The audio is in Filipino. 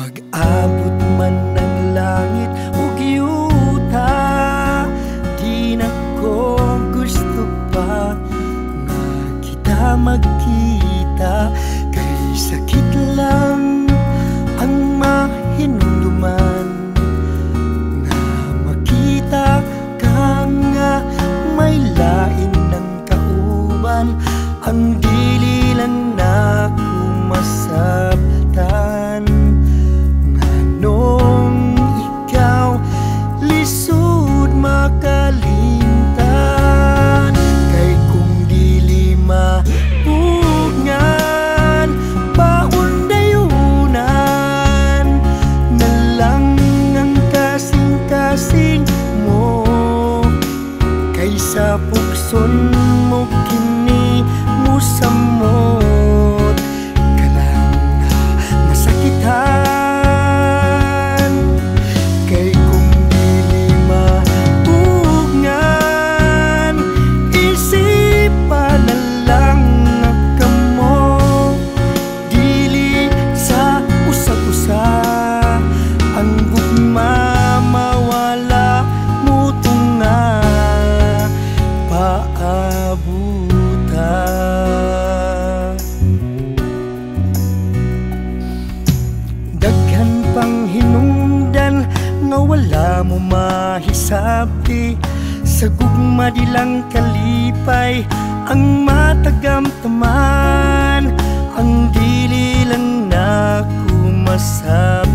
Mag-abot man ng langit ug yuta, di na ko gusto pa nga kita magkita. Kay sakit lang ang mahinumduman nga makita ka nga may lain ng kauban. Ang dili lang na masabtan nganong ikaw lisod makalimtan. Kay kung dili mapugngan paundayunan na lang ang kasing-kasing mo. Kaysa pukson mo kini musamot ka lang na masakitan. Kay kung dili mapugngan isipan na lang kamo. Dili sa usag-usa ang gugma mawala muto nga paabuta. Daghan pang hinungdan nga wala mo mahisabi. Sa gugma di lang kalipay ang matagamtaman. Ang dili lang na kumasab